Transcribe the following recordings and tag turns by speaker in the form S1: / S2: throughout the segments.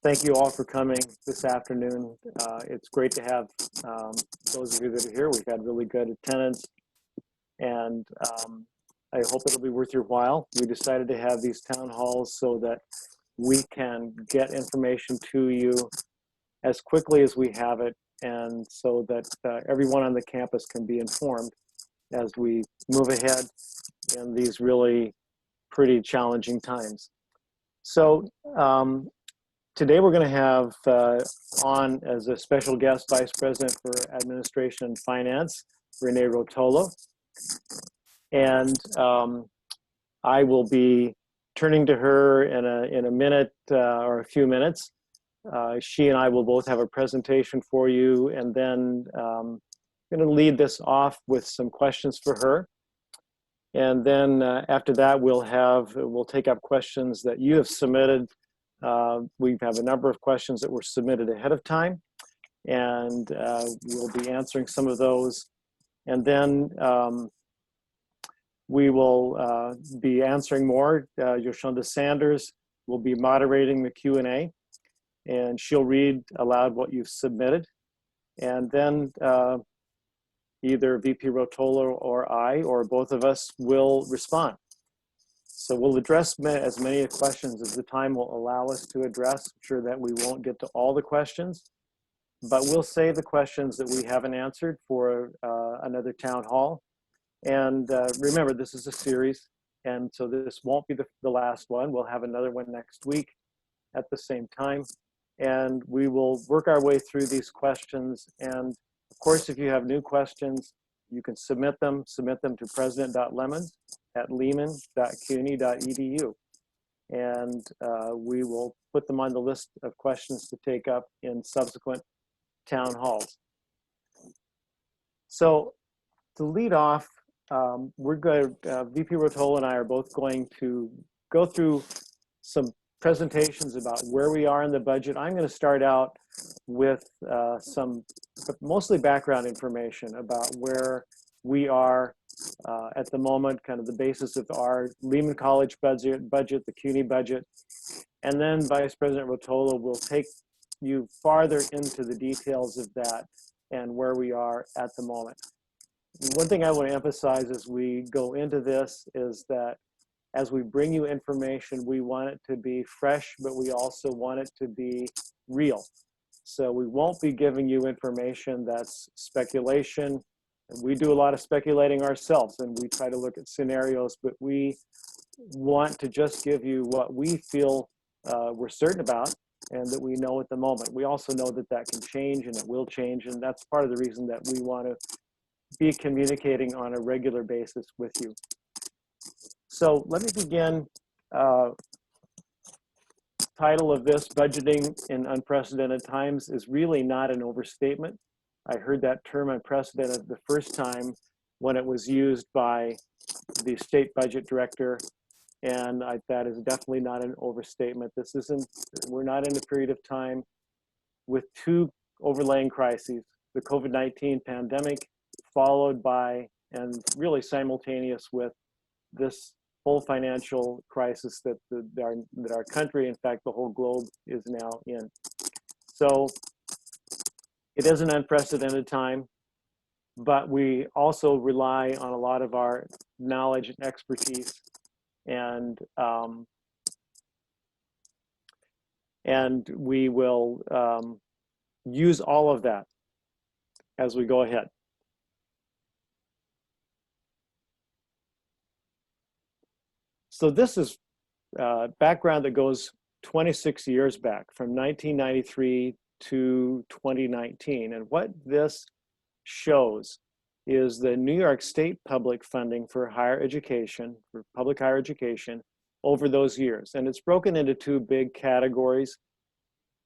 S1: Thank you all for coming this afternoon. It's great to have those of you that are here. We've had really good attendance, and I hope it'll be worth your while. We decided to have these town halls so that we can get information to you as quickly as we have it, and so that everyone on the campus can be informed as we move ahead in these really pretty challenging times. So today we're going to have on as a special guest Vice President for Administration and Finance, Rene Rotolo. And I will be turning to her in a minute or a few minutes. She and I will both have a presentation for you, and then I'm going to lead this off with some questions for her. And then after that, we'll take up questions that you have submitted. We have a number of questions that were submitted ahead of time, and we'll be answering some of those. And then we will be answering more. Yoshonda Sanders will be moderating the Q&A, and she'll read aloud what you've submitted. And then either VP Rotolo or I, or both of us, will respond. So we'll address as many questions as the time will allow us to address. I'm sure that we won't get to all the questions, but we'll save the questions that we haven't answered for another town hall. And remember, this is a series, and so this won't be the last one. We'll have another one next week at the same time, and we will work our way through these questions. And of course, if you have new questions, you can submit them to president.lemons@lehman.cuny.edu. And we will put them on the list of questions to take up in subsequent town halls. So to lead off, VP Rotolo and I are both going to go through some presentations about where we are in the budget. I'm going to start out with some mostly background information about where we are at the moment, kind of the basis of our Lehman College budget, the CUNY budget, and then Vice President Rotolo will take you farther into the details of that and where we are at the moment. One thing I want to emphasize as we go into this is that as we bring you information, we want it to be fresh, but we also want it to be real. So we won't be giving you information that's speculation. We do a lot of speculating ourselves, and we try to look at scenarios, but we want to just give you what we feel we're certain about and that we know at the moment. We also know that that can change, and it will change, and that's part of the reason that we want to be communicating on a regular basis with you. So let me begin. Title of this, Budgeting in Unprecedented Times, is really not an overstatement. I heard that term unprecedented the first time when it was used by the state budget director, and that is definitely not an overstatement. We're not in a period of time with two overlaying crises, the COVID-19 pandemic, followed by, and really simultaneous with, this whole financial crisis that our country, in fact, the whole globe, is now in. So it is an unprecedented time, but we also rely on a lot of our knowledge and expertise, and we will use all of that as we go ahead. So this is background that goes 26 years back, from 1993 to 2019. And what this shows is the New York State public funding for higher education, for public higher education, over those years. And it's broken into two big categories.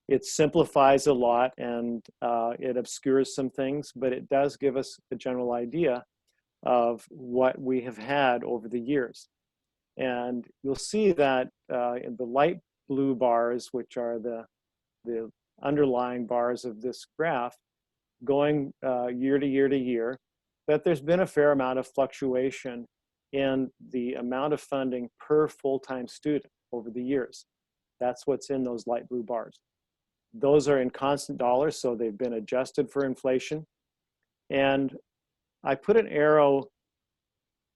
S1: It simplifies a lot, and it obscures some things, but it does give us a general idea of what we have had over the years. And you'll see that in the light blue bars, which are the underlying bars of this graph, going year to year to year, that there's been a fair amount of fluctuation in the amount of funding per full-time student over the years. That's what's in those light blue bars. Those are in constant dollars, so they've been adjusted for inflation. And I put an arrow,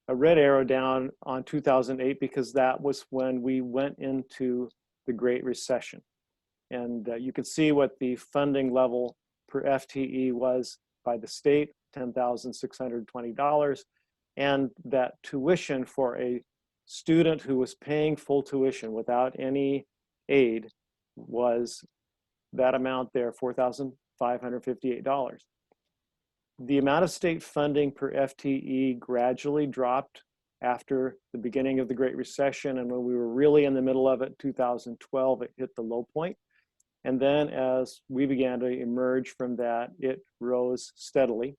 S1: a red arrow down on 2008 because that was when we went into the Great Recession. And you can see what the funding level per FTE was by the state, $10,620. And that tuition for a student who was paying full tuition without any aid was that amount there, $4,558. The amount of state funding per FTE gradually dropped after the beginning of the Great Recession, and when we were really in the middle of it, 2012, it hit the low point. And then as we began to emerge from that, it rose steadily.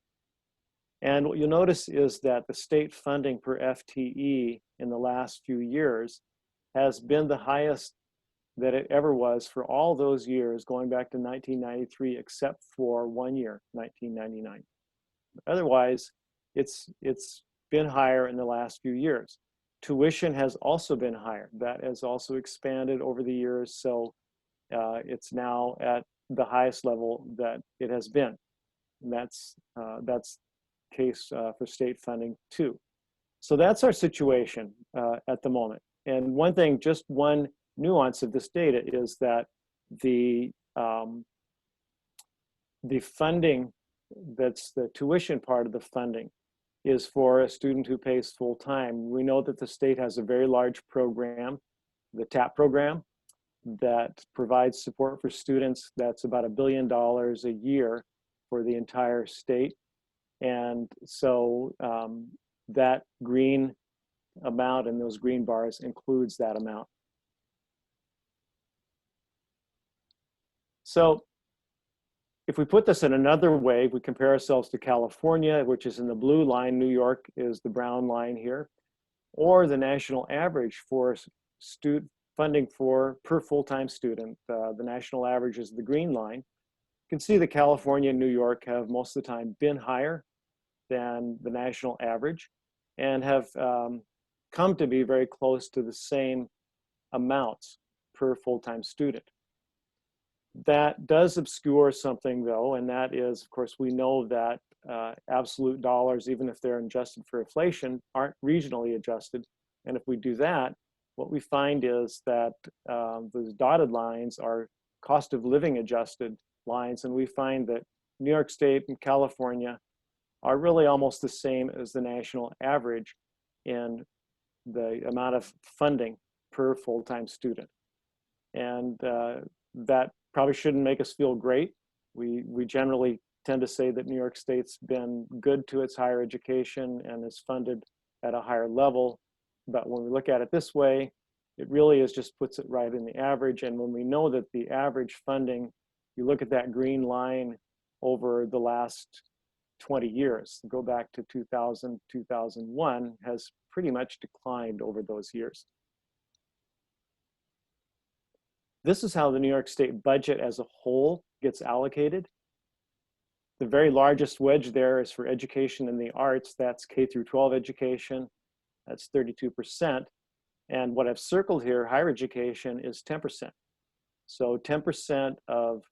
S1: And what you'll notice is that the state funding per FTE in the last few years has been the highest that it ever was for all those years, going back to 1993, except for 1 year, 1999. Otherwise, it's been higher in the last few years. Tuition has also been higher. That has also expanded over the years, so it's now at the highest level that it has been. And that's case for state funding too. So that's our situation at the moment. And one thing, just one nuance of this data is that the funding, that's the tuition part of the funding, is for a student who pays full time. We know that the state has a very large program, the TAP program, that provides support for students. That's about $1 billion a year for the entire state. And so that green amount and those green bars includes that amount. So if we put this in another way, we compare ourselves to California, which is in the blue line. New York is the brown line here, or the national average for student funding for per full-time student. The national average is the green line. You can see that California and New York have most of the time been higher than the national average and have come to be very close to the same amounts per full-time student. That does obscure something though, and that is, of course, we know that absolute dollars, even if they're adjusted for inflation, aren't regionally adjusted. And if we do that, what we find is that those dotted lines are cost of living adjusted lines, and we find that New York State and California are really almost the same as the national average in the amount of funding per full-time student. And that probably shouldn't make us feel great. We generally tend to say that New York State's been good to its higher education and is funded at a higher level. But when we look at it this way, it really is just puts it right in the average. And when we know that the average funding, you look at that green line over the last 20 years, go back to 2000, 2001, has pretty much declined over those years. This is how the New York State budget as a whole gets allocated. The very largest wedge there is for education and the arts. That's K through 12 education. That's 32%. And what I've circled here, higher education, is 10%. So 10% of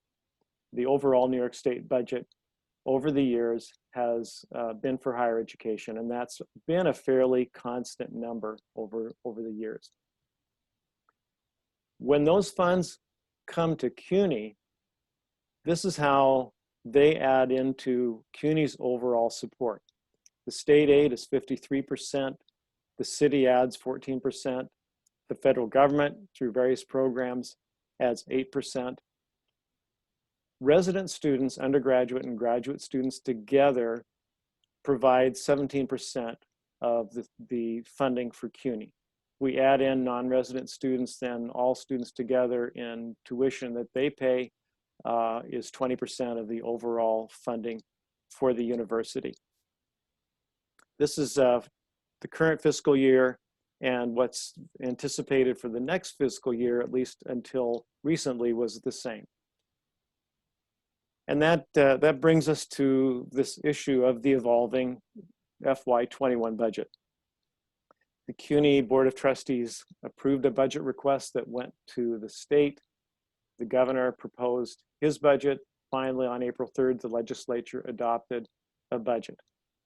S1: the overall New York State budget over the years has been for higher education, and that's been a fairly constant number over the years. When those funds come to CUNY, this is how they add into CUNY's overall support. The state aid is 53%, the city adds 14%, the federal government through various programs adds 8%. Resident students, undergraduate and graduate students together provide 17% of the funding for CUNY. We add in non-resident students, then all students together in tuition that they pay is 20% of the overall funding for the university. This is the current fiscal year, and what's anticipated for the next fiscal year, at least until recently, was the same. And that brings us to this issue of the evolving FY21 budget. The CUNY Board of Trustees approved a budget request that went to the state. The governor proposed his budget. Finally, on April 3rd, the legislature adopted a budget,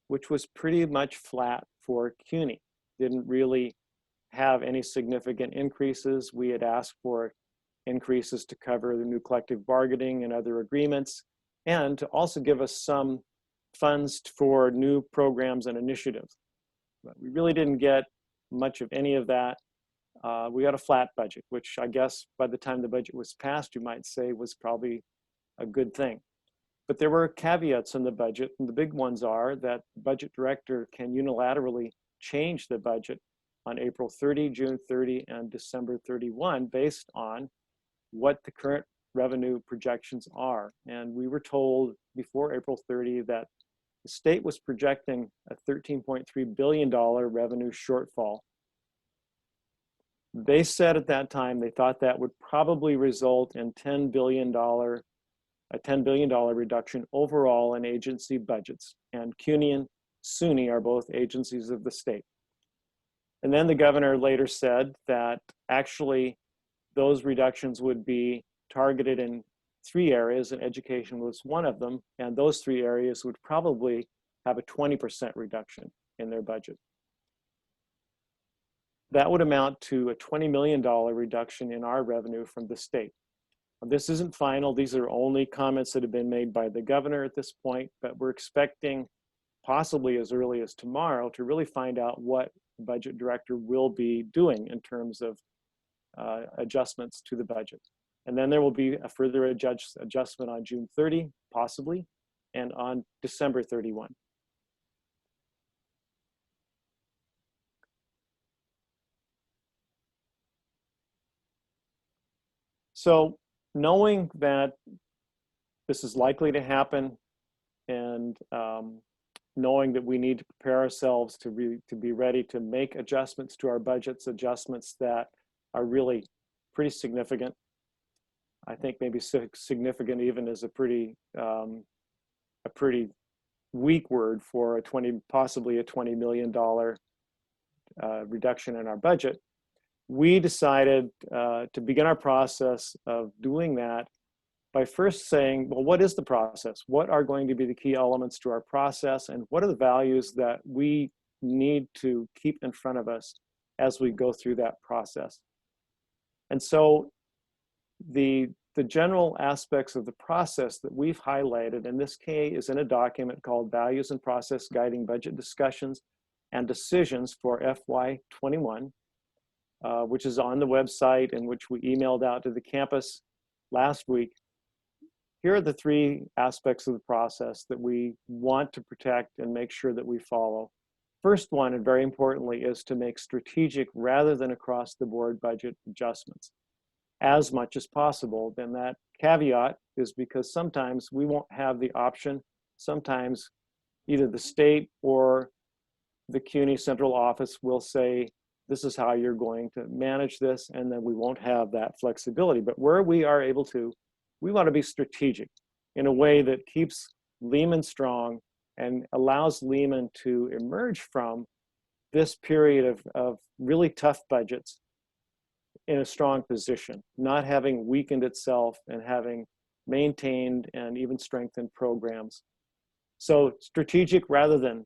S1: which was pretty much flat for CUNY. Didn't really have any significant increases. We had asked for increases to cover the new collective bargaining and other agreements, and to also give us some funds for new programs and initiatives. But we really didn't get much of any of that. We got a flat budget, which I guess by the time the budget was passed, you might say was probably a good thing. But there were caveats in the budget, and the big ones are that the budget director can unilaterally change the budget on April 30, June 30, and December 31 based on what the current revenue projections are. And we were told before April 30 that the state was projecting a $13.3 billion revenue shortfall. They said at that time they thought that would probably result in a $10 billion reduction overall in agency budgets. And CUNY and SUNY are both agencies of the state. And then the governor later said that actually those reductions would be targeted in 3 areas, and education was one of them, and those 3 areas would probably have a 20% reduction in their budget. That would amount to a $20 million reduction in our revenue from the state. This isn't final. These are only comments that have been made by the governor at this point, but we're expecting possibly as early as tomorrow to really find out what the budget director will be doing in terms of adjustments to the budget. And then there will be a further adjustment on June 30, possibly, and on December 31. So knowing that this is likely to happen, and knowing that we need to prepare ourselves to be ready to make adjustments to our budgets, adjustments that are really pretty significant. I think maybe significant even is a pretty weak word for possibly a $20 million reduction in our budget. We decided to begin our process of doing that by first saying, well, what is the process? What are going to be the key elements to our process? And what are the values that we need to keep in front of us as we go through that process? And so the general aspects of the process that we've highlighted, and this is in a document called Values and Process Guiding Budget Discussions and Decisions for FY21, which is on the website and which we emailed out to the campus last week. Here are the 3 aspects of the process that we want to protect and make sure that we follow. First one, and very importantly, is to make strategic rather than across-the-board budget adjustments as much as possible. Then that caveat is because sometimes we won't have the option. Sometimes either the state or the CUNY central office will say, this is how you're going to manage this, and then we won't have that flexibility. But where we are able to, we want to be strategic in a way that keeps Lehman strong and allows Lehman to emerge from this period of really tough budgets in a strong position, not having weakened itself and having maintained and even strengthened programs. So strategic rather than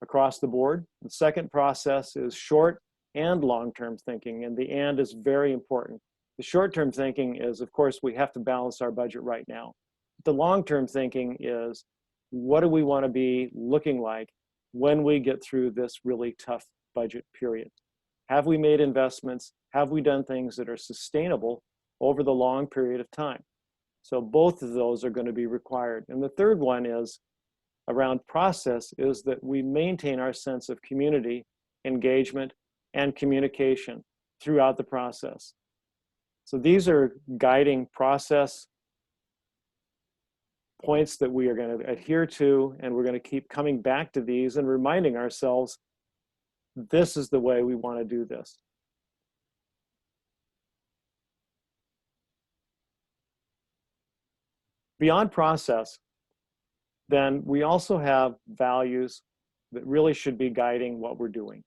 S1: across the board. The second process is short and long-term thinking, and the and is very important. The short-term thinking is, of course, we have to balance our budget right now. The long-term thinking is, what do we want to be looking like when we get through this really tough budget period? Have we made investments? Have we done things that are sustainable over the long period of time? So both of those are going to be required. And the third one is around process, is that we maintain our sense of community, engagement, and communication throughout the process. So these are guiding process points that we are going to adhere to, and we're going to keep coming back to these and reminding ourselves, this is the way we want to do this. Beyond process, then we also have values that really should be guiding what we're doing.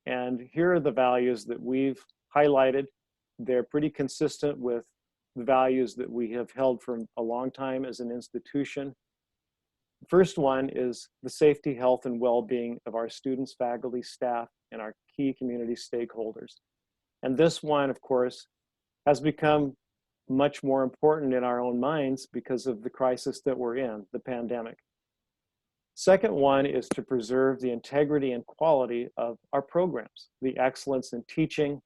S1: And here are the values that we've highlighted. They're pretty consistent with the values that we have held for a long time as an institution. The first one is the safety, health, and well-being of our students, faculty, staff, and our key community stakeholders. And this one, of course, has become much more important in our own minds because of the crisis that we're in, the pandemic. Second one is to preserve the integrity and quality of our programs, the excellence in teaching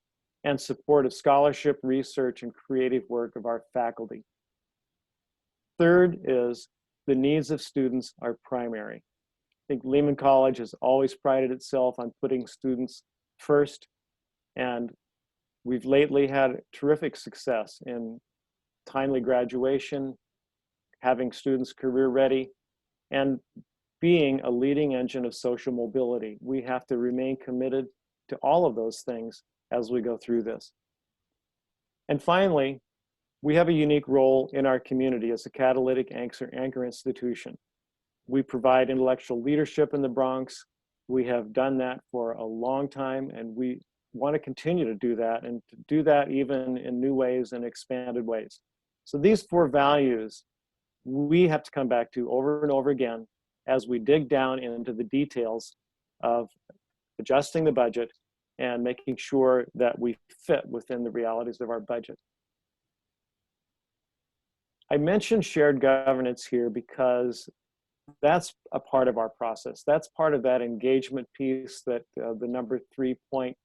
S1: and support of scholarship, research, and creative work of our faculty. Third is the needs of students are primary. I think Lehman College has always prided itself on putting students first, and we've lately had terrific success in timely graduation, having students career ready, and being a leading engine of social mobility. We have to remain committed to all of those things as we go through this. And finally, we have a unique role in our community as a catalytic anchor institution. We provide intellectual leadership in the Bronx. We have done that for a long time, and we want to continue to do that, and to do that even in new ways and expanded ways. So these four values, we have to come back to over and over again as we dig down into the details of adjusting the budget and making sure that we fit within the realities of our budget. I mentioned shared governance here because that's a part of our process. That's part of that engagement piece, that the number 3 point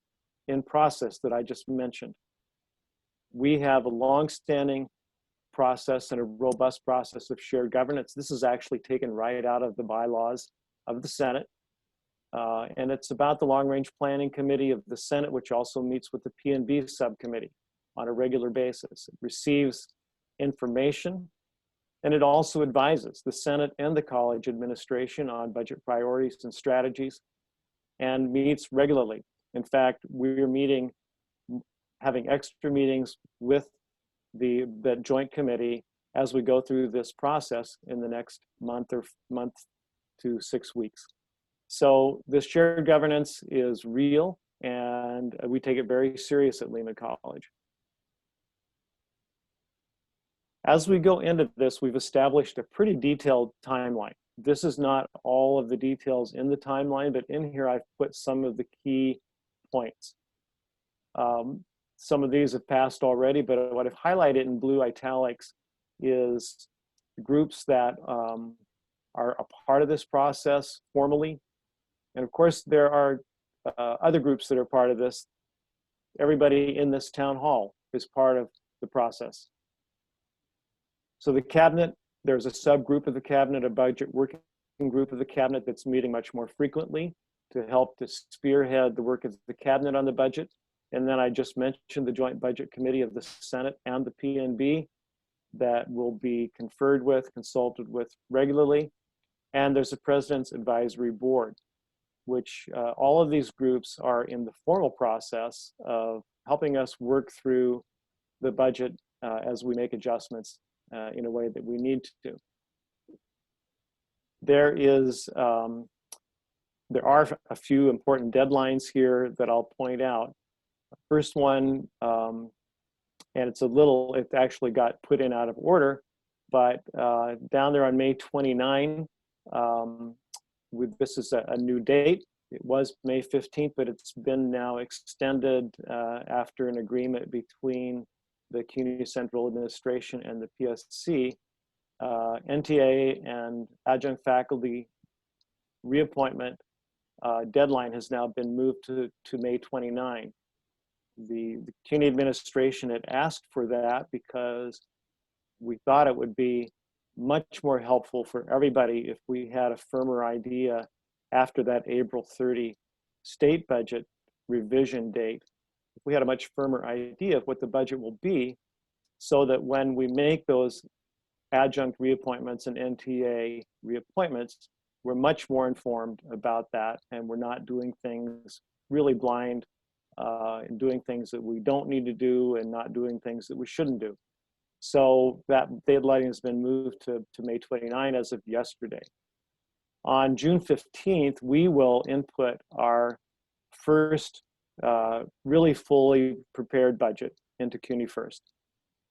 S1: in process that I just mentioned. We have a long-standing process and a robust process of shared governance. This is actually taken right out of the bylaws of the Senate. And it's about the Long-Range Planning Committee of the Senate, which also meets with the P&B subcommittee on a regular basis. It receives information, and it also advises the Senate and the college administration on budget priorities and strategies, and meets regularly. In fact, we're having extra meetings with the joint committee as we go through this process in the next month to 6 weeks. So this shared governance is real, and we take it very serious at Lehman College. As we go into this, we've established a pretty detailed timeline. This is not all of the details in the timeline, but in here I've put some of the key points. Some of these have passed already, but what I've highlighted in blue italics is groups that are a part of this process formally. And of course, there are other groups that are part of this. Everybody in this town hall is part of the process. So the cabinet, there's a subgroup of the cabinet, a budget working group of the cabinet that's meeting much more frequently to help to spearhead the work of the cabinet on the budget. And then I just mentioned the Joint Budget Committee of the Senate and the PNB that will be conferred with, consulted with regularly. And there's a President's Advisory Board, which all of these groups are in the formal process of helping us work through the budget as we make adjustments in a way that we need to. There are a few important deadlines here that I'll point out. First one, and it actually got put in out of order, but down there on May 29, this is a new date. It was May 15th, but it's been now extended after an agreement between the CUNY Central Administration and the PSC. NTA and adjunct faculty reappointment deadline has now been moved to May 29. The CUNY administration had asked for that because we thought it would be much more helpful for everybody if we had a firmer idea after that April 30 state budget revision date. If we had a much firmer idea of what the budget will be, so that when we make those adjunct reappointments and NTA reappointments, we're much more informed about that, and we're not doing things really blind, and doing things that we don't need to do and not doing things that we shouldn't do. So that deadline has been moved to May 29 as of yesterday. On June 15th, we will input our first really fully prepared budget into CUNY first.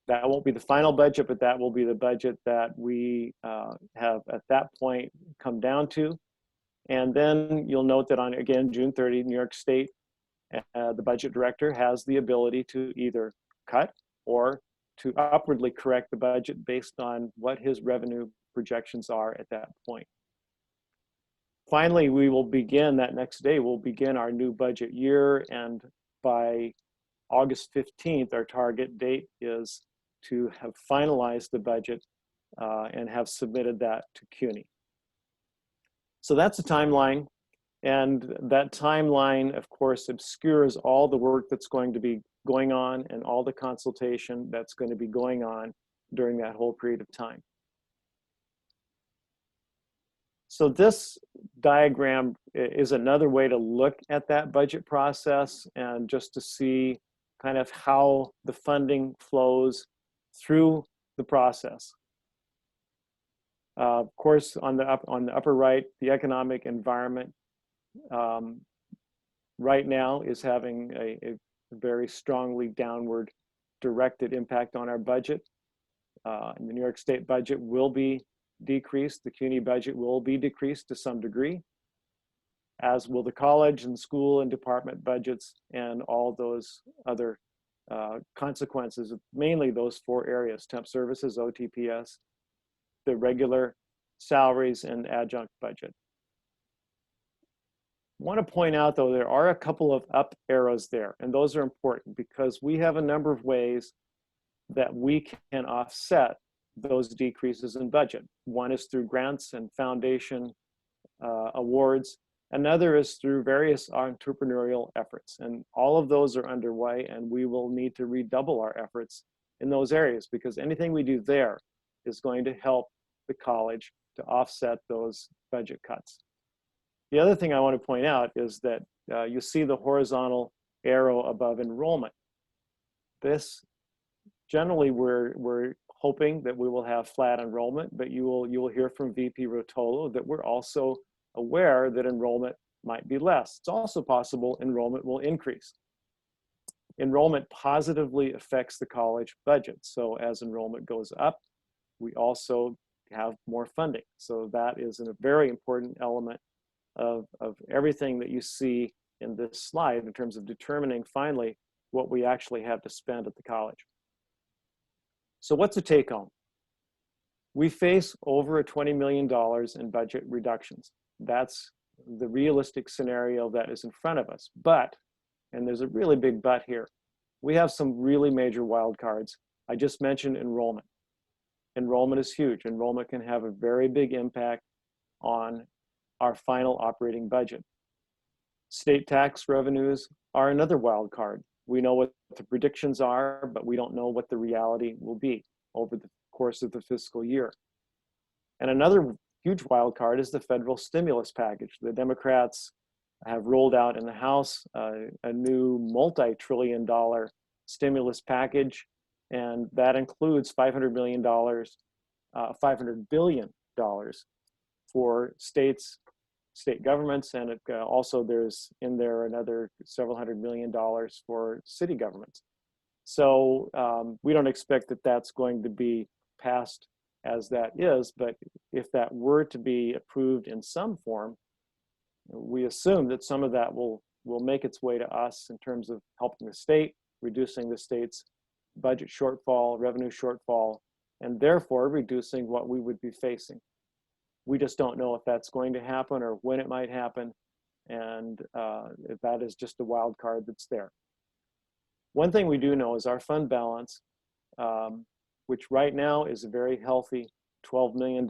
S1: That won't be the final budget, but that will be the budget that we have at that point come down to. And then you'll note that on, again, June 30, New York State, the budget director has the ability to either cut or to upwardly correct the budget based on what his revenue projections are at that point. Finally, we will begin that next day, we'll begin our new budget year, and by August 15th, our target date is to have finalized the budget and have submitted that to CUNY. So that's a timeline, and that timeline, of course, obscures all the work that's going to be going on and all the consultation that's going to be going on during that whole period of time. So this diagram is another way to look at that budget process and just to see kind of how the funding flows through the process. Of course, on the upper right, the economic environment right now is having a very strongly downward directed impact on our budget. And the New York State budget will be decreased. The CUNY budget will be decreased to some degree, as will the college and school and department budgets and all those other consequences, mainly those four areas: temp services, OTPS, the regular salaries, and adjunct budget. I want to point out, though, there are a couple of up arrows there, and those are important because we have a number of ways that we can offset those decreases in budget. One is through grants and foundation awards. Another is through various entrepreneurial efforts, and all of those are underway, and we will need to redouble our efforts in those areas because anything we do there is going to help the college to offset those budget cuts. The other thing I want to point out is that you see the horizontal arrow above enrollment. This, generally, we're hoping that we will have flat enrollment, but you will hear from VP Rotolo that we're also aware that enrollment might be less. It's also possible enrollment will increase. Enrollment positively affects the college budget. So as enrollment goes up, we also have more funding. So that is a very important element of everything that you see in this slide in terms of determining finally what we actually have to spend at the college. So what's the take home? We face over $20 million in budget reductions. That's the realistic scenario that is in front of us. But, and there's a really big but here, we have some really major wild cards. I just mentioned enrollment. Enrollment is huge. Enrollment can have a very big impact on our final operating budget. State tax revenues are another wild card. We know what the predictions are, but we don't know what the reality will be over the course of the fiscal year. And another huge wild card is the federal stimulus package. The Democrats have rolled out in the House a new multi-trillion-dollar stimulus package, and that includes $500 billion for states, state governments, and also there's in there another several $100 million for city governments. So we don't expect that that's going to be passed as that is, but if that were to be approved in some form, we assume that some of that will make its way to us in terms of helping the state, reducing the state's budget shortfall, revenue shortfall, and therefore reducing what we would be facing. We just don't know if that's going to happen or when it might happen, and if that is just a wild card that's there. One thing we do know is our fund balance, which right now is a very healthy $12 million,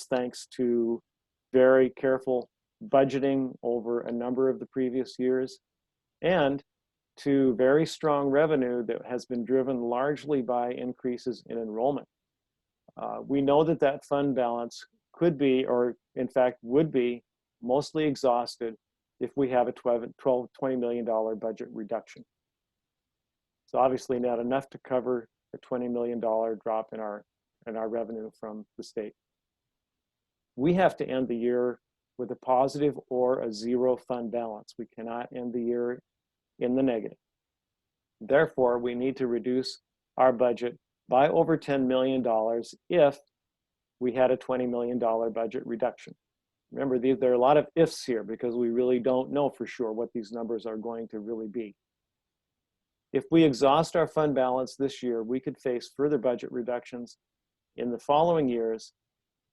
S1: thanks to very careful budgeting over a number of the previous years, and to very strong revenue that has been driven largely by increases in enrollment. We know that that fund balance could be, or in fact would be, mostly exhausted if we have a $20 million budget reduction. So obviously not enough to cover a $20 million drop in our revenue from the state. We have to end the year with a positive or a zero fund balance. We cannot end the year in the negative. Therefore, we need to reduce our budget by over $10 million if we had a $20 million budget reduction. Remember, there are a lot of ifs here because we really don't know for sure what these numbers are going to really be. If we exhaust our fund balance this year, we could face further budget reductions in the following years,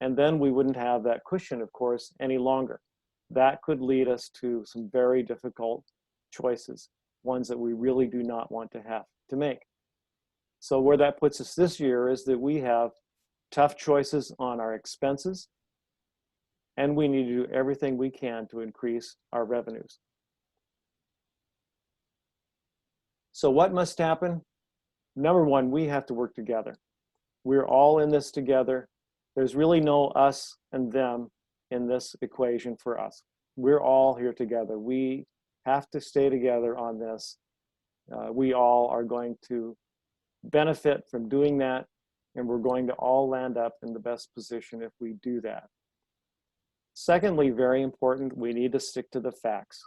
S1: and then we wouldn't have that cushion, of course, any longer. That could lead us to some very difficult choices, ones that we really do not want to have to make. So where that puts us this year is that we have tough choices on our expenses, and we need to do everything we can to increase our revenues. So what must happen? Number one, we have to work together. We're all in this together. There's really no us and them in this equation for us. We're all here together. We have to stay together on this. We all are going to benefit from doing that, and we're going to all land up in the best position if we do that. Secondly, very important, we need to stick to the facts.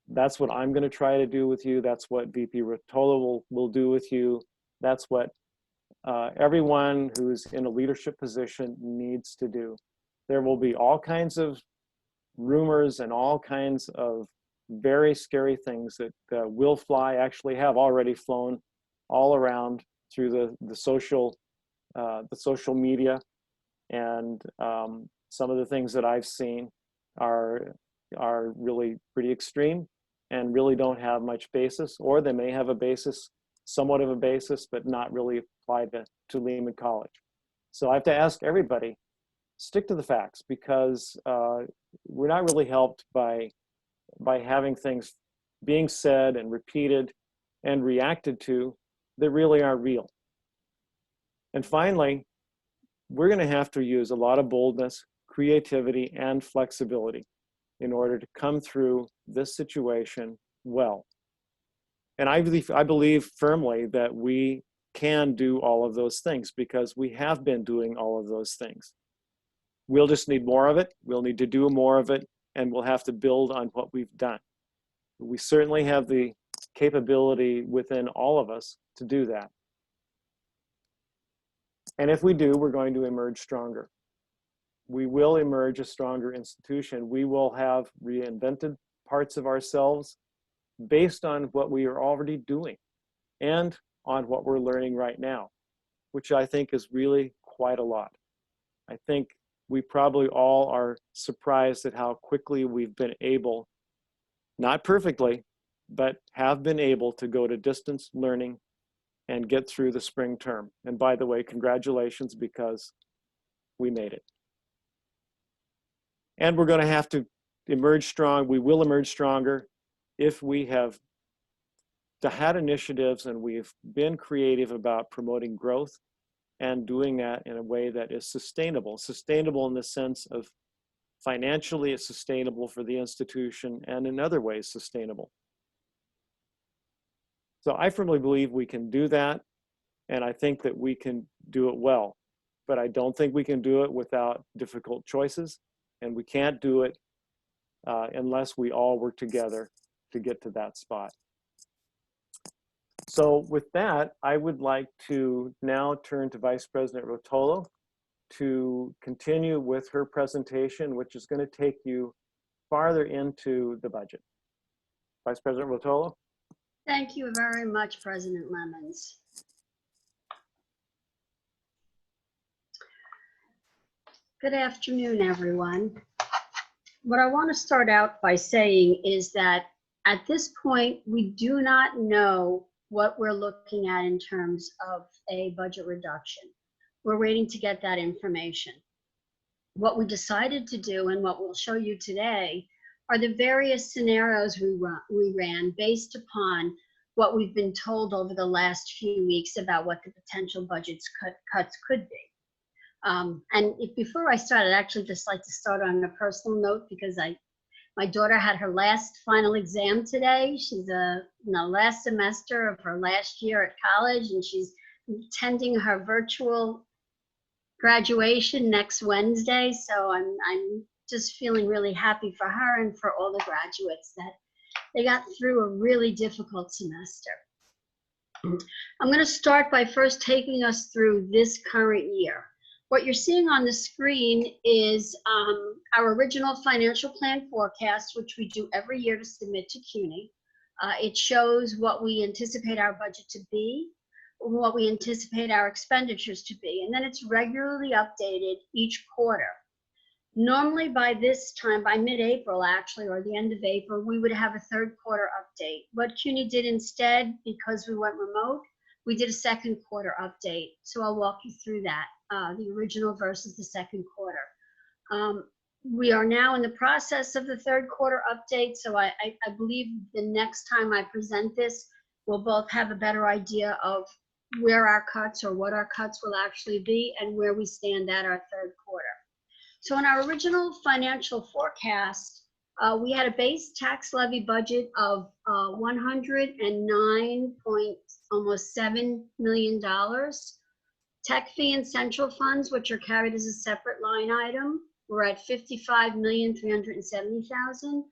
S1: That's what I'm going to try to do with you. That's what VP Rotolo will do with you. That's what everyone who's in a leadership position needs to do. There will be all kinds of rumors and all kinds of very scary things that will fly, actually have already flown all around through the social media, and some of the things that I've seen are really pretty extreme and really don't have much basis, or they may have a basis, somewhat of a basis, but not really applied to Lehman College. So I have to ask everybody, stick to the facts, because we're not really helped by having things being said and repeated and reacted to that really aren't real. And finally, we're going to have to use a lot of boldness, creativity, and flexibility in order to come through this situation well. And I believe firmly that we can do all of those things because we have been doing all of those things. We'll just need more of it. We'll need to do more of it, and we'll have to build on what we've done. We certainly have the capability within all of us to do that. And if we do, we're going to emerge stronger. We will emerge a stronger institution. We will have reinvented parts of ourselves based on what we are already doing and on what we're learning right now, which I think is really quite a lot. I think we probably all are surprised at how quickly we've been able, not perfectly, but have been able to go to distance learning and get through the spring term. And by the way, congratulations, because we made it. And we're going to have to emerge strong. We will emerge stronger if we have had initiatives and we've been creative about promoting growth and doing that in a way that is sustainable. Sustainable in the sense of financially it's sustainable for the institution, and in other ways sustainable. So I firmly believe we can do that, and I think that we can do it well. But I don't think we can do it without difficult choices, and we can't do it unless we all work together to get to that spot. So with that, I would like to now turn to Vice President Rotolo to continue with her presentation, which is going to take you farther into the budget. Vice President Rotolo.
S2: Thank you very much, President Lemons. Good afternoon, everyone. What I want to start out by saying is that at this point, we do not know what we're looking at in terms of a budget reduction. We're waiting to get that information. What we decided to do and what we'll show you today are the various scenarios we ran based upon what we've been told over the last few weeks about what the potential budget cuts could be. And before I start, I'd actually just like to start on a personal note, because my daughter had her last final exam today. She's in the last semester of her last year at college, and she's attending her virtual graduation next Wednesday. So I'm just feeling really happy for her and for all the graduates that they got through a really difficult semester. I'm going to start by first taking us through this current year. What you're seeing on the screen is our original financial plan forecast, which we do every year to submit to CUNY. It shows what we anticipate our budget to be, what we anticipate our expenditures to be, and then it's regularly updated each quarter. Normally by this time, by mid-April actually, or the end of April, we would have a third quarter update. What CUNY did instead, because we went remote, we did a second quarter update. So I'll walk you through that, the original versus the second quarter. We are now in the process of the third quarter update, so I believe the next time I present this, we'll both have a better idea of where our cuts or what our cuts will actually be and where we stand at our third quarter. So in our original financial forecast, we had a base tax levy budget of $109.7 million. Tech fee and central funds, which are carried as a separate line item, were at $55,370,000.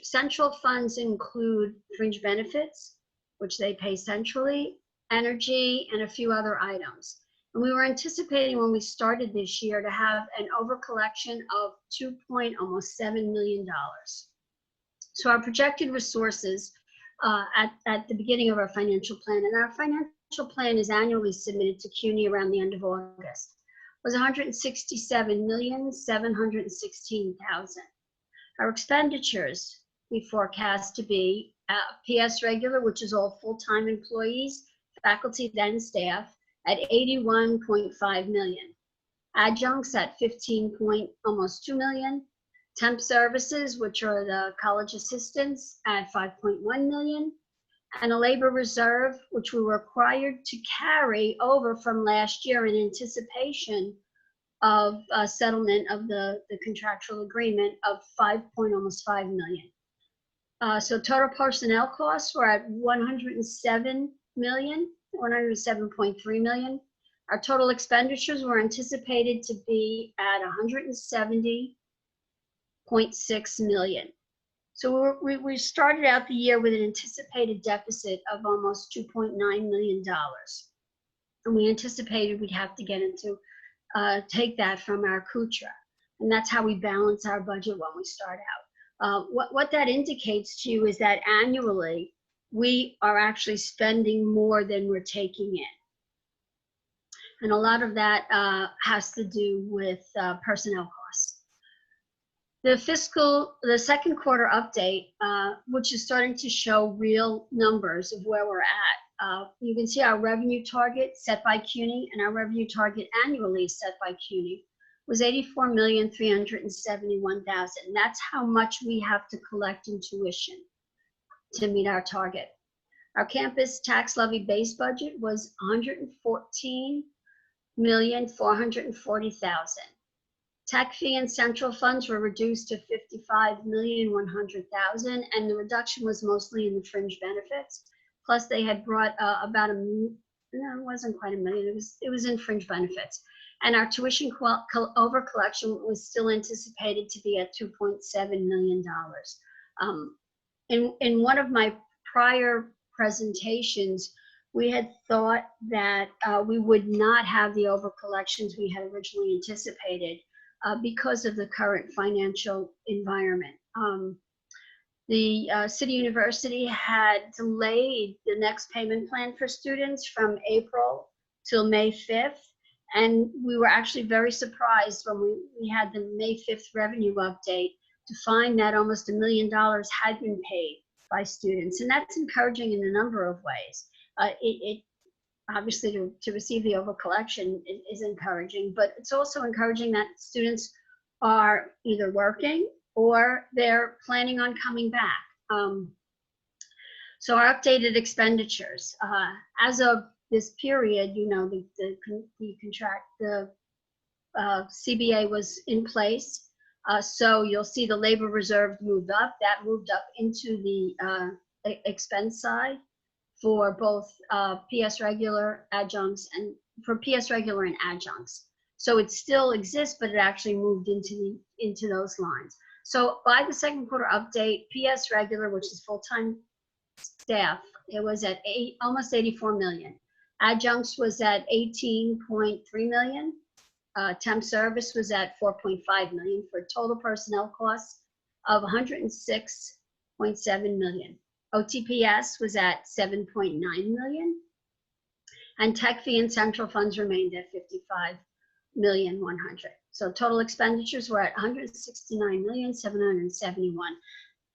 S2: Central funds include fringe benefits, which they pay centrally, energy, and a few other items. And we were anticipating when we started this year to have an overcollection of $2.7 million. So our projected resources at the beginning of our financial plan, and our financial plan is annually submitted to CUNY around the end of August, was $167,716,000. Our expenditures we forecast to be PS regular, which is all full-time employees, faculty, then staff, at $81.5 million. Adjuncts at almost $2 million. Temp services, which are the college assistants, at $5.1 million. And a labor reserve, which we were required to carry over from last year in anticipation of a settlement of the contractual agreement of almost $5 million. So total personnel costs were at $107.3 million. Our total expenditures were anticipated to be at $170.6 million. So we started out the year with an anticipated deficit of almost $2.9 million. And we anticipated we'd have to get into, take that from our KUTRA. And that's how we balance our budget when we start out. What that indicates to you is that annually, we are actually spending more than we're taking in. And a lot of that has to do with personnel costs. The second quarter update, which is starting to show real numbers of where we're at. You can see our revenue target set by CUNY, and our revenue target annually set by CUNY was $84,371,000. That's how much we have to collect in tuition to meet our target. Our campus tax levy base budget was $114,440,000. Tech fee and central funds were reduced to $55,100,000, and the reduction was mostly in the fringe benefits. Plus, they had brought about it wasn't quite $1 million. It was in fringe benefits, and our tuition over collection was still anticipated to be at $2.7 million. In one of my prior presentations, we had thought that we would not have the over collections we had originally anticipated because of the current financial environment. The City University had delayed the next payment plan for students from April till May 5th. And we were actually very surprised when we had the May 5th revenue update to find that almost $1 million had been paid by students. And that's encouraging in a number of ways. It obviously to receive the over collection is encouraging, but it's also encouraging that students are either working or they're planning on coming back. So our updated expenditures, as of this period, you know, the CBA was in place. So you'll see the labor reserve moved up. That moved up into the expense side for both PS regular adjuncts and for PS regular and adjuncts. So it still exists, but it actually moved into those lines. So by the second quarter update, PS regular, which is full-time staff, it was at almost 84 million. Adjuncts was at 18.3 million. Temp service was at 4.5 million for total personnel costs of 106.7 million. OTPS was at 7.9 million. And tech fee and central funds remained at 55,100,000. So total expenditures were at 169,771,000,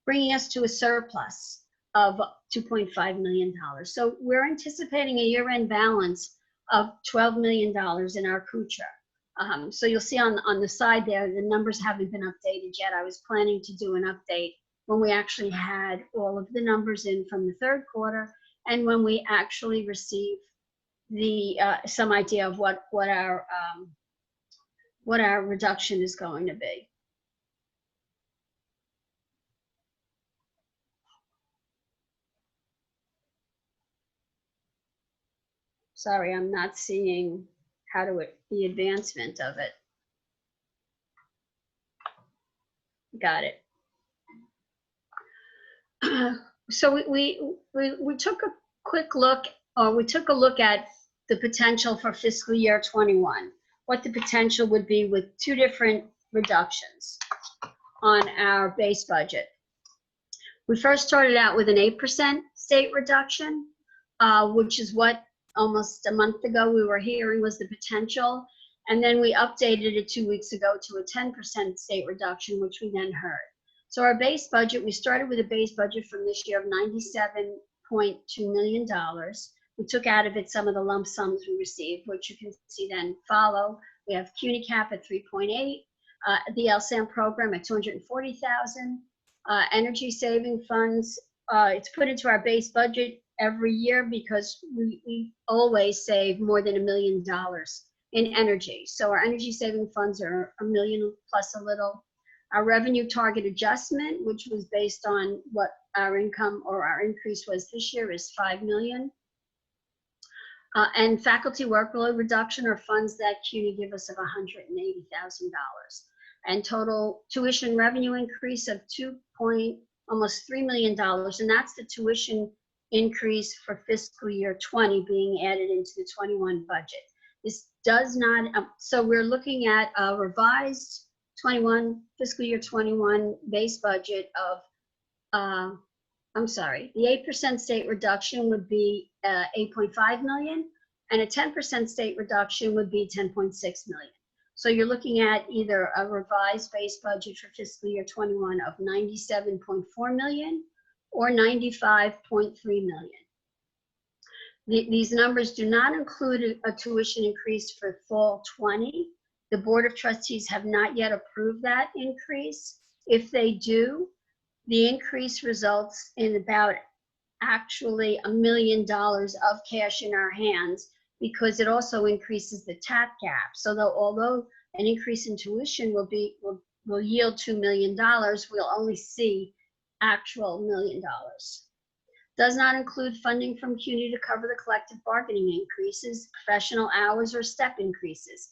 S2: bringing us to a surplus of $2.5 million. So we're anticipating a year-end balance of $12 million in our KUCHA. So you'll see on the side there, the numbers haven't been updated yet. I was planning to do an update when we actually had all of the numbers in from the third quarter and when we actually receive the some idea of what our reduction is going to be. Sorry, I'm not seeing the advancement of it. Got it. So we took a quick look, or we took a look at the potential for fiscal year 21, what the potential would be with two different reductions on our base budget. We first started out with an 8% state reduction, which is what almost a month ago we were hearing was the potential. And then we updated it 2 weeks ago to a 10% state reduction, which we then heard. So our base budget, we started with a base budget from this year of $97.2 million. We took out of it some of the lump sums we received, which you can see then follow. We have CUNY cap at 3.8, the LSAM program at 240,000, energy saving funds. It's put into our base budget every year because we always save more than $1 million in energy. So our energy saving funds are $1 million plus a little. Our revenue target adjustment, which was based on what our income or our increase was this year, is $5 million. And faculty workload reduction are funds that CUNY give us of $180,000. And total tuition revenue increase of almost $3 million. And that's the tuition increase for fiscal year 20 being added into the 21 budget. This does not, so we're looking at a revised fiscal year 21 base budget of, I'm sorry, the 8% state reduction would be 8.5 million, and a 10% state reduction would be 10.6 million. So you're looking at either a revised base budget for fiscal year 21 of 97.4 million or 95.3 million. These numbers do not include a tuition increase for fall 20. The Board of Trustees have not yet approved that increase. If they do, the increase results in about actually $1 million of cash in our hands, because it also increases the TAP gap. So although an increase in tuition will yield $2 million, we'll only see actual $1 million. Does not include funding from CUNY to cover the collective bargaining increases, professional hours, or step increases.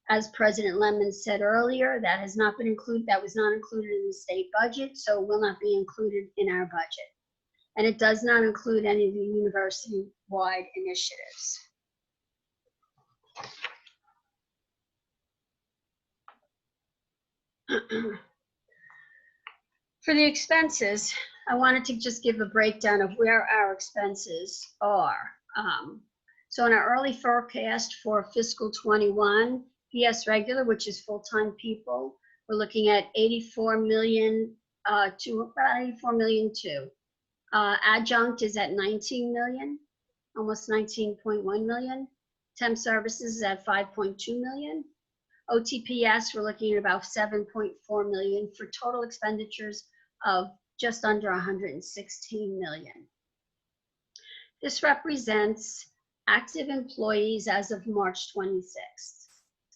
S2: As President Lehman said earlier, that has not been included. That was not included in the state budget, so it will not be included in our budget. And it does not include any of the university-wide initiatives. For the expenses, I wanted to just give a breakdown of where our expenses are. So in our early forecast for fiscal 21, PS regular, which is full-time people, we're looking at 84 million to about 84 million too. Adjunct is at 19 million, almost 19.1 million. Temp services is at 5.2 million. OTPS, we're looking at about 7.4 million for total expenditures of just under 116 million. This represents active employees as of March 26th.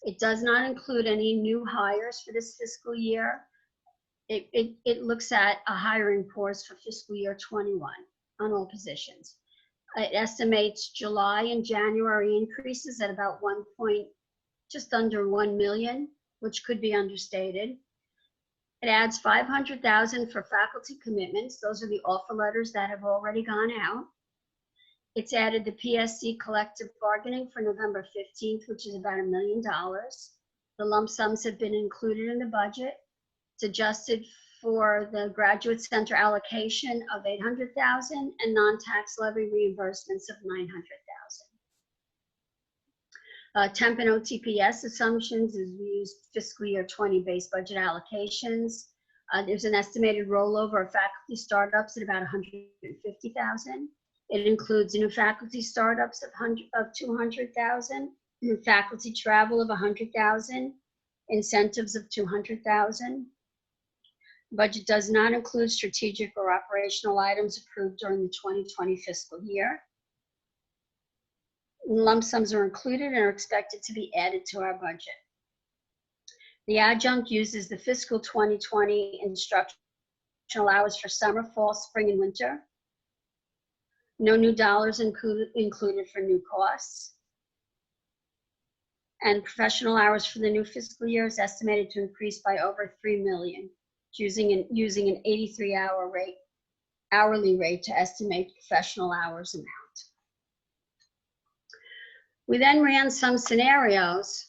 S2: It does not include any new hires for this fiscal year. It looks at a hiring pause for fiscal year 21 on all positions. It estimates July and January increases at about 1.8 just under 1 million, which could be understated. It adds 500,000 for faculty commitments. Those are the offer letters that have already gone out. It's added the PSC collective bargaining for November 15th, which is about $1 million. The lump sums have been included in the budget. It's adjusted for the graduate center allocation of 800,000 and non-tax levy reimbursements of 900,000. Temp and OTPS assumptions is we use fiscal year 20 base budget allocations. There's an estimated rollover of faculty startups at about 150,000. It includes new faculty startups of 200,000, faculty travel of 100,000, incentives of 200,000. Budget does not include strategic or operational items approved during the 2020 fiscal year. Lump sums are included and are expected to be added to our budget. The adjunct uses the fiscal 2020 instructional hours for summer, fall, spring, and winter. No new dollars included for new costs. And professional hours for the new fiscal year is estimated to increase by over 3 million, using an 83-hour hourly rate to estimate professional hours amount. We then ran some scenarios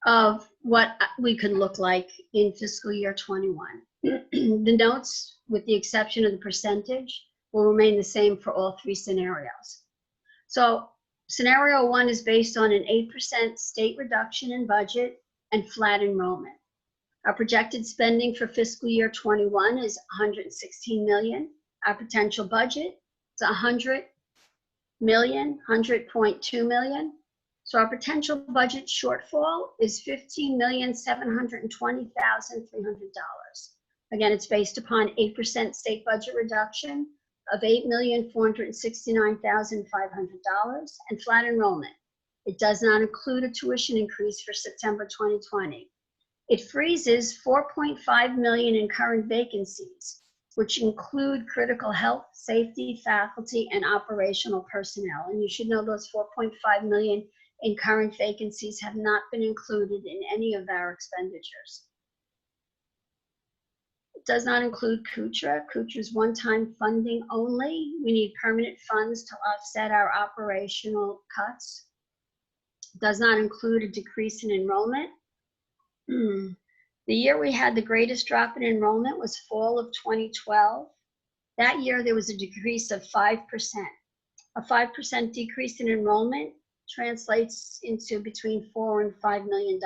S2: of what we could look like in fiscal year 21. The notes, with the exception of the percentage, will remain the same for all three scenarios. So scenario 1 is based on an 8% state reduction in budget and flat enrollment. Our projected spending for fiscal year 21 is 116 million. Our potential budget is 100 million, 100.2 million. So our potential budget shortfall is $15,720,300. Again, it's based upon 8% state budget reduction of $8,469,500 and flat enrollment. It does not include a tuition increase for September 2020. It freezes 4.5 million in current vacancies, which include critical health, safety, faculty, and operational personnel. And you should know those 4.5 million in current vacancies have not been included in any of our expenditures. It does not include KUTRA. KUTRA is one-time funding only. We need permanent funds to offset our operational cuts. It does not include a decrease in enrollment. The year we had the greatest drop in enrollment was fall of 2012. That year there was a decrease of 5%. A 5% decrease in enrollment translates into between $4 and $5 million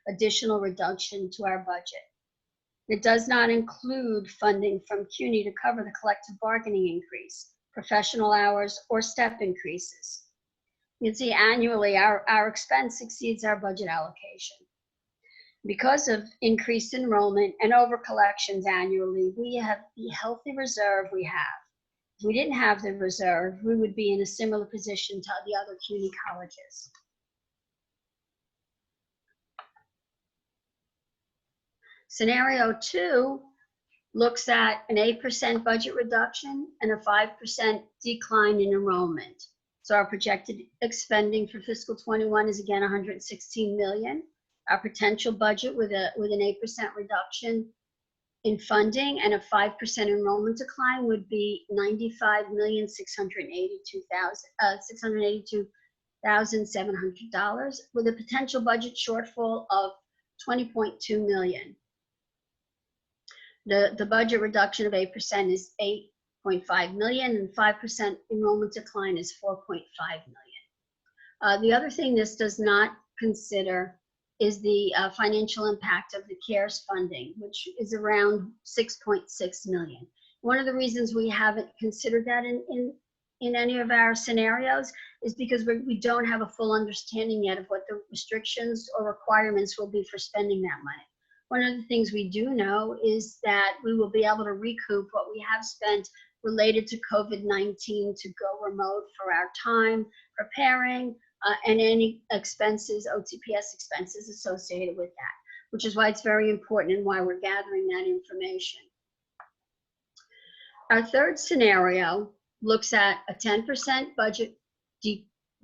S2: additional reduction to our budget. It does not include funding from CUNY to cover the collective bargaining increase, professional hours, or step increases. You can see annually our expense exceeds our budget allocation. Because of increased enrollment and over collections annually, we have the healthy reserve we have. If we didn't have the reserve, we would be in a similar position to the other CUNY colleges. Scenario 2 looks at an 8% budget reduction and a 5% decline in enrollment. So our projected expending for fiscal 21 is again 116 million. Our potential budget with an 8% reduction in funding and a 5% enrollment decline would be $95,682,700 with a potential budget shortfall of 20.2 million. The budget reduction of 8% is 8.5 million and 5% enrollment decline is 4.5 million. The other thing this does not consider is the financial impact of the CARES funding, which is around 6.6 million. One of the reasons we haven't considered that in any of our scenarios is because we don't have a full understanding yet of what the restrictions or requirements will be for spending that money. One of the things we do know is that we will be able to recoup what we have spent related to COVID-19 to go remote for our time preparing, and any expenses, OTPS expenses associated with that, which is why it's very important and why we're gathering that information. Our third scenario looks at a 10% budget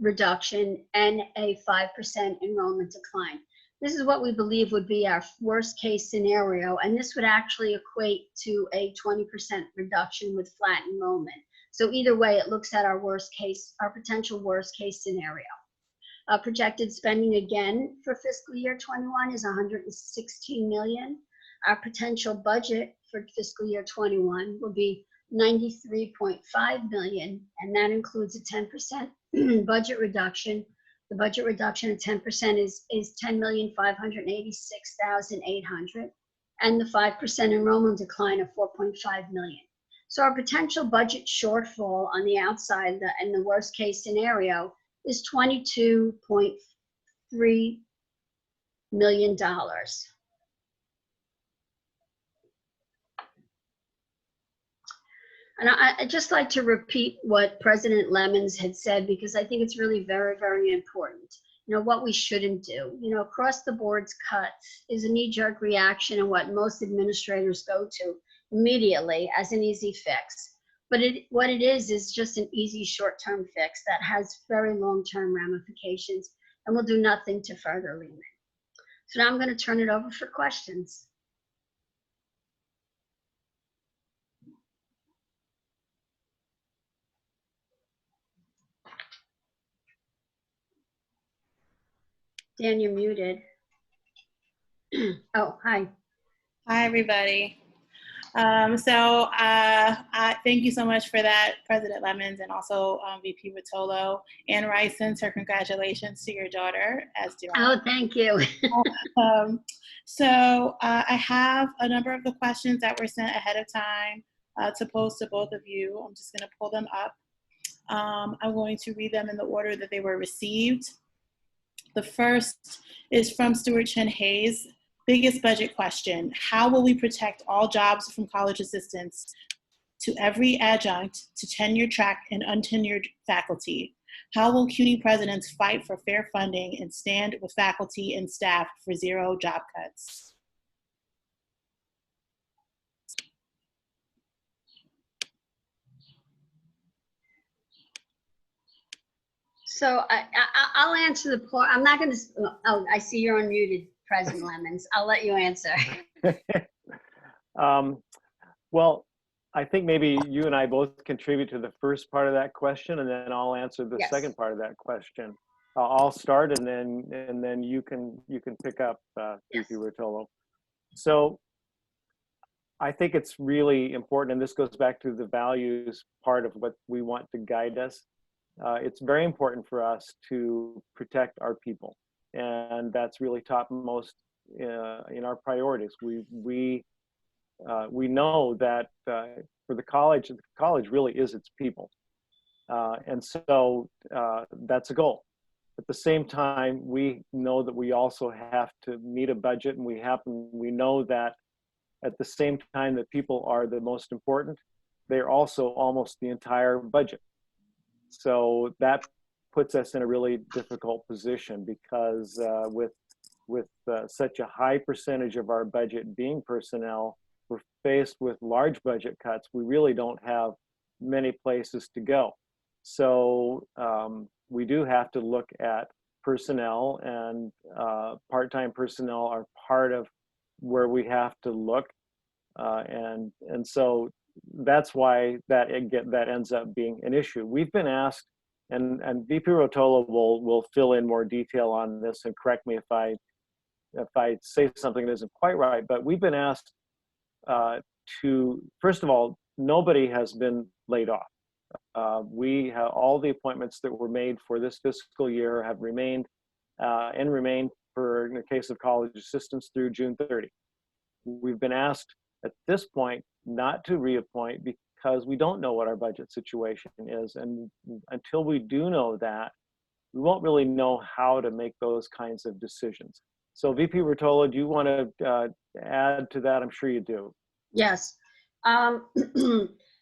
S2: reduction and a 5% enrollment decline. This is what we believe would be our worst case scenario, and this would actually equate to a 20% reduction with flat enrollment. So either way, it looks at our worst case, our potential worst case scenario. Projected spending again for fiscal year 21 is 116 million. Our potential budget for fiscal year 21 will be 93.5 million, and that includes a 10% budget reduction. The budget reduction of 10% is 10,586,800, and the 5% enrollment decline of 4.5 million. So our potential budget shortfall on the outside and the worst case scenario is $22.3 million. And I'd just like to repeat what President Lemons had said, because I think it's really very, very important. You know, what we shouldn't do. You know, across the board's cuts is a knee-jerk reaction and what most administrators go to immediately as an easy fix. But what it is just an easy short-term fix that has very long-term ramifications and will do nothing to further Lehman. So now I'm going to turn it over for questions. Dan, you're muted. Oh, hi.
S3: Hi, everybody. Thank you so much for that, President Lemons, and also VP Rotolo. Ann Rice sends her congratulations to your daughter, as do I.
S2: Oh, thank you.
S3: I have a number of the questions that were sent ahead of time to pose to both of you. I'm just going to pull them up. I'm going to read them in the order that they were received. The first is from Stuart Chen Hayes. Biggest budget question: how will we protect all jobs from college assistants to every adjunct to tenure track and untenured faculty? How will CUNY presidents fight for fair funding and stand with faculty and staff for zero job cuts?
S2: So I'll answer the part. I'm not going to. Oh, I see you're unmuted, President Lemons. I'll let you answer.
S1: Well, I think maybe you and I both contribute to the first part of that question, and then I'll answer the second part of that question. I'll start, and then you can pick up, VP Rotolo. So I think it's really important, and this goes back to the values part of what we want to guide us. It's very important for us to protect our people, and that's really topmost in our priorities. We know that for the college really is its people, and so that's a goal. At the same time, we know that we also have to meet a budget, and we know that at the same time that people are the most important, they're also almost the entire budget. So that puts us in a really difficult position, because with such a high percentage of our budget being personnel, we're faced with large budget cuts. We really don't have many places to go. So we do have to look at personnel, and part-time personnel are part of where we have to look, and so that's why that ends up being an issue. We've been asked, and VP Rotolo will fill in more detail on this and correct me if I say something that isn't quite right, but we've been asked to, first of all, nobody has been laid off. We have all the appointments that were made for this fiscal year have remained and remain for, in the case of college assistants, through June 30. We've been asked at this point not to reappoint because we don't know what our budget situation is, and until we do know that, we won't really know how to make those kinds of decisions. So VP Rotolo, do you want to add to that? I'm sure you do.
S2: Yes.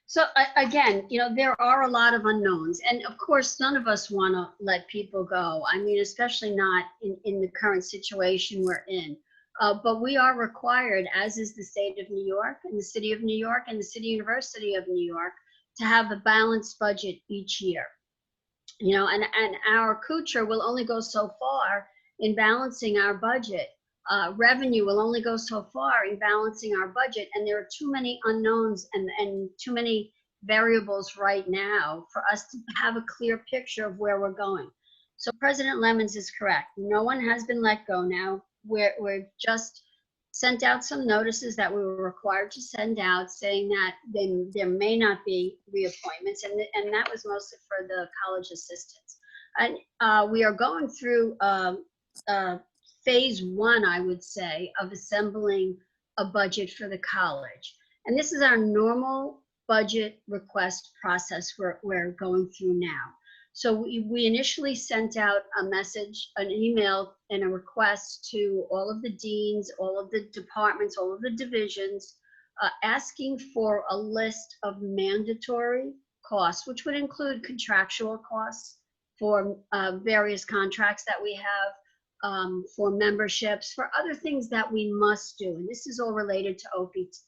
S2: So again, you know, there are a lot of unknowns, and of course, none of us want to let people go. I mean, especially not in the current situation we're in. But we are required, as is the state of New York and the city of New York and the City University of New York, to have a balanced budget each year. You know, and our kucher will only go so far in balancing our budget. Revenue will only go so far in balancing our budget, and there are too many unknowns and too many variables right now for us to have a clear picture of where we're going. So President Lemons is correct. No one has been let go now. We're just sent out some notices that we were required to send out saying that there may not be reappointments, and that was mostly for the college assistants. And we are going through phase one, I would say, of assembling a budget for the college. And this is our normal budget request process we're going through now. So we initially sent out a message, an email, and a request to all of the deans, all of the departments, all of the divisions, asking for a list of mandatory costs, which would include contractual costs for various contracts that we have, for memberships, for other things that we must do. And this is all related to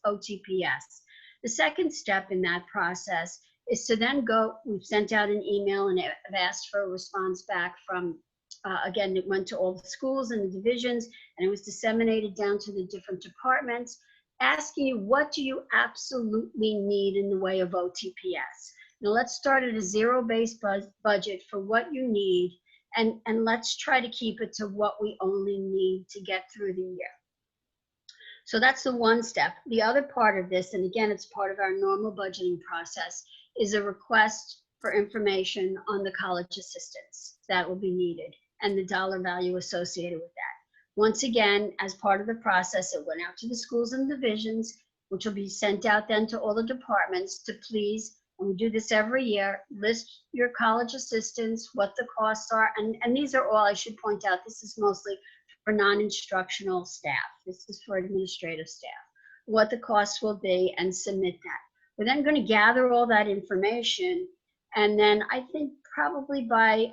S2: OTPS. The second step in that process is to then go, we've sent out an email and have asked for a response back from, again, it went to all the schools and the divisions, and it was disseminated down to the different departments, asking you, what do you absolutely need in the way of OTPS? Now let's start at a zero-based budget for what you need, and let's try to keep it to what we only need to get through the year. So that's the one step. The other part of this, and again, it's part of our normal budgeting process, is a request for information on the college assistance that will be needed and the dollar value associated with that. Once again, as part of the process, it went out to the schools and divisions, which will be sent out then to all the departments to please, and we do this every year, list your college assistants, what the costs are, and these are all, I should point out, this is mostly for non-instructional staff. This is for administrative staff, what the costs will be, and submit that. We're then going to gather all that information, and then I think probably by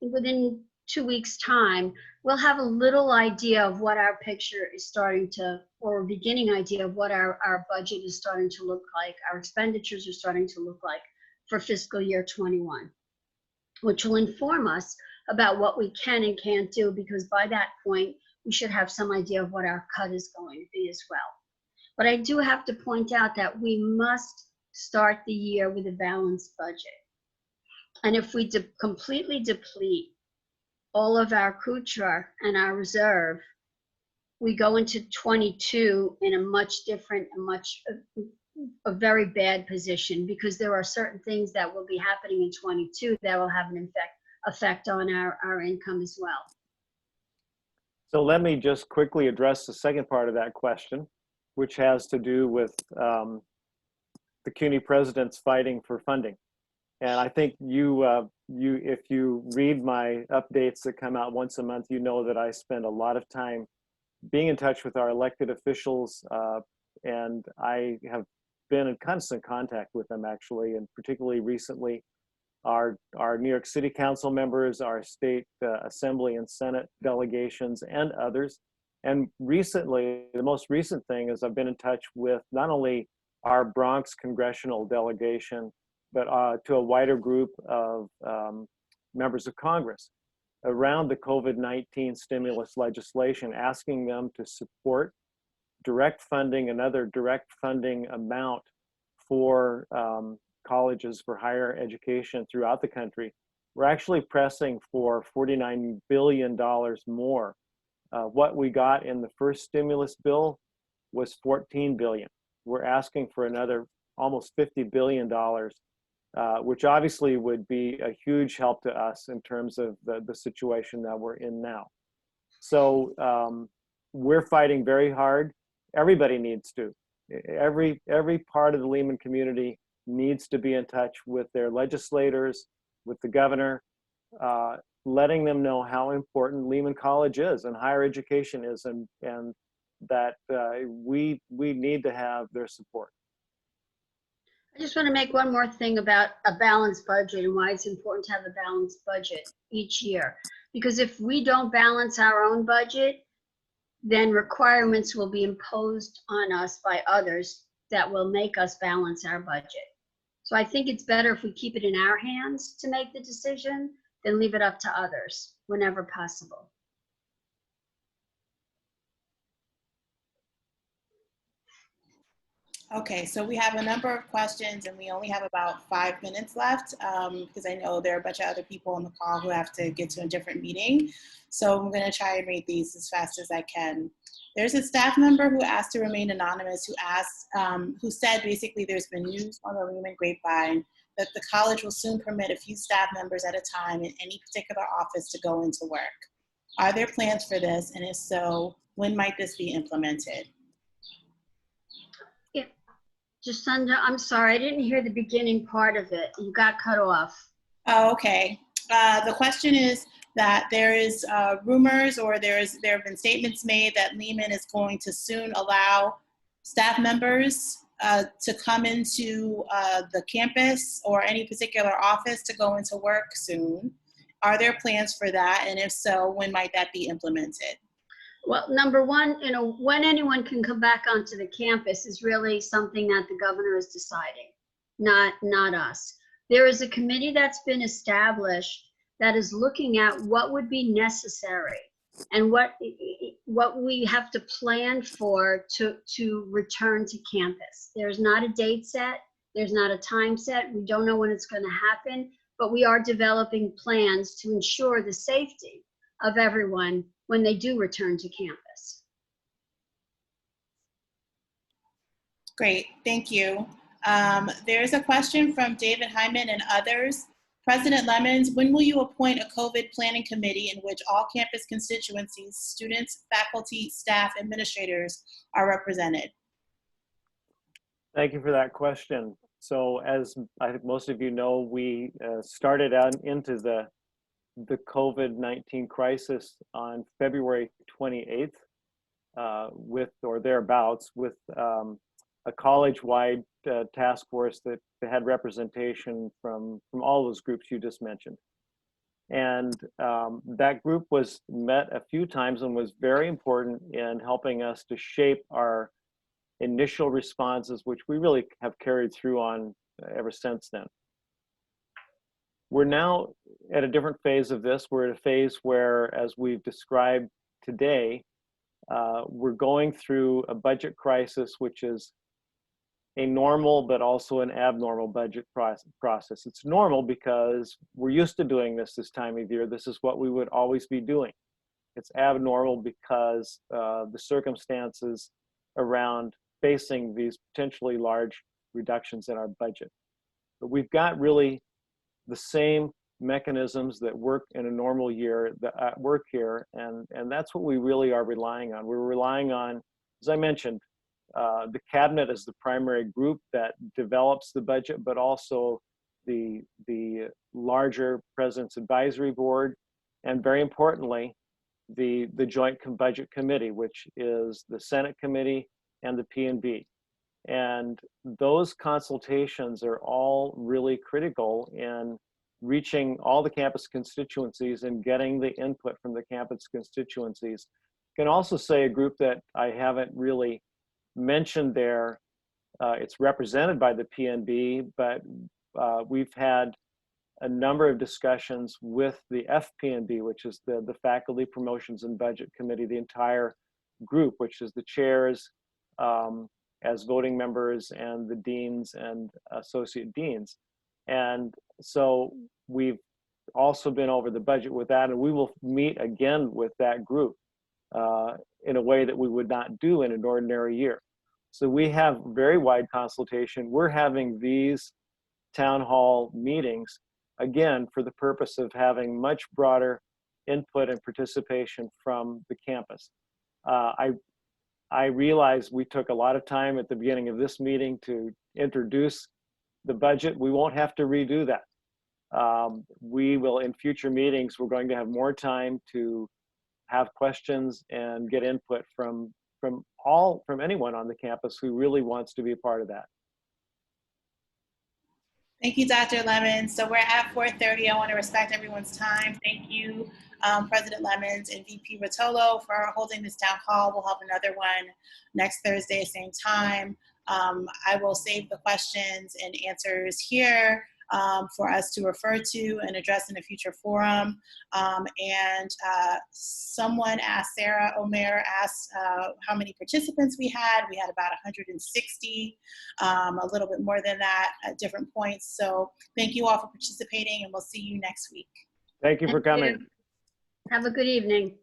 S2: within 2 weeks' time, we'll have a little idea of what our picture is starting to, or a beginning idea of what our budget is starting to look like, our expenditures are starting to look like for fiscal year 21, which will inform us about what we can and can't do, because by that point, we should have some idea of what our cut is going to be as well. But I do have to point out that we must start the year with a balanced budget. And if we completely deplete all of our kucher and our reserve, we go into 22 in a much different, a very bad position, because there are certain things that will be happening in 22 that will have an effect on our income as well.
S1: So let me just quickly address the second part of that question, which has to do with the CUNY presidents fighting for funding. And I think if you read my updates that come out once a month, you know that I spend a lot of time being in touch with our elected officials, and I have been in constant contact with them, actually, and particularly recently, our New York City Council members, our state Assembly and Senate delegations, and others. And recently, the most recent thing is I've been in touch with not only our Bronx congressional delegation, but to a wider group of members of Congress around the COVID-19 stimulus legislation, asking them to support direct funding, another direct funding amount for colleges for higher education throughout the country. We're actually pressing for $49 billion more. What we got in the first stimulus bill was $14 billion. We're asking for another almost $50 billion, which obviously would be a huge help to us in terms of the situation that we're in now. So we're fighting very hard. Everybody needs to. Every part of the Lehman community needs to be in touch with their legislators, with the governor, letting them know how important Lehman College is and higher education is, and that we need to have their support.
S2: I just want to make one more thing about a balanced budget and why it's important to have a balanced budget each year. Because if we don't balance our own budget, then requirements will be imposed on us by others that will make us balance our budget. So I think it's better if we keep it in our hands to make the decision than leave it up to others whenever possible.
S3: Okay, so we have a number of questions and we only have about 5 minutes left because I know there are a bunch of other people on the call who have to get to a different meeting. So I'm going to try and read these as fast as I can. There's a staff member who asked to remain anonymous who said basically there's been news on the Lehman grapevine that the college will soon permit a few staff members at a time in any particular office to go into work. Are there plans for this? And if so, when might this be implemented?
S2: Jacinda, I'm sorry, I didn't hear the beginning part of it. You got cut off.
S3: Oh, okay. The question is that there is rumors or there have been statements made that Lehman is going to soon allow staff members to come into the campus or any particular office to go into work soon. Are there plans for that? And if so, when might that be implemented?
S2: Well, number one, when anyone can come back onto the campus is really something that the governor is deciding, not us. There is a committee that's been established that is looking at what would be necessary and what we have to plan for to return to campus. There's not a date set. There's not a time set. We don't know when it's going to happen, but we are developing plans to ensure the safety of everyone when they do return to campus.
S3: Great, thank you. There's a question from David Hyman and others. President Lemons, when will you appoint a COVID planning committee in which all campus constituencies, students, faculty, staff, administrators are represented?
S1: Thank you for that question. So as I think most of you know, we started out into the COVID-19 crisis on February 28th with, or thereabouts, with a college-wide task force that had representation from all those groups you just mentioned. And that group was met a few times and was very important in helping us to shape our initial responses, which we really have carried through on ever since then. We're now at a different phase of this. We're at a phase where, as we've described today, we're going through a budget crisis, which is a normal but also an abnormal budget process. It's normal because we're used to doing this time of year. This is what we would always be doing. It's abnormal because the circumstances around facing these potentially large reductions in our budget. But we've got really the same mechanisms that work in a normal year that work here, and that's what we really are relying on. We're relying on, as I mentioned, the cabinet as the primary group that develops the budget, but also the larger President's Advisory Board, and very importantly, the Joint Budget Committee, which is the Senate Committee and the P&B. And those consultations are all really critical in reaching all the campus constituencies and getting the input from the campus constituencies. I can also say a group that I haven't really mentioned there, it's represented by the P&B, but we've had a number of discussions with the FP&B, which is the Faculty Promotions and Budget Committee, the entire group, which is the chairs as voting members and the deans and associate deans. And so we've also been over the budget with that, and we will meet again with that group in a way that we would not do in an ordinary year. So we have very wide consultation. We're having these town hall meetings, again, for the purpose of having much broader input and participation from the campus. I realize we took a lot of time at the beginning of this meeting to introduce the budget. We won't have to redo that. We will, in future meetings, we're going to have more time to have questions and get input from anyone on the campus who really wants to be a part of that.
S3: Thank you, Dr. Lemons. So we're at 4:30. I want to respect everyone's time. Thank you, President Lemons and VP Rotolo, for holding this town hall. We'll have another one next Thursday, same time. I will save the questions and answers here for us to refer to and address in a future forum. Someone asked, Sarah Omer asked how many participants we had. We had about 160, a little bit more than that at different points. So thank you all for participating, and we'll see you next week.
S1: Thank you for
S2: Thank you.
S1: coming.
S2: Have a good evening.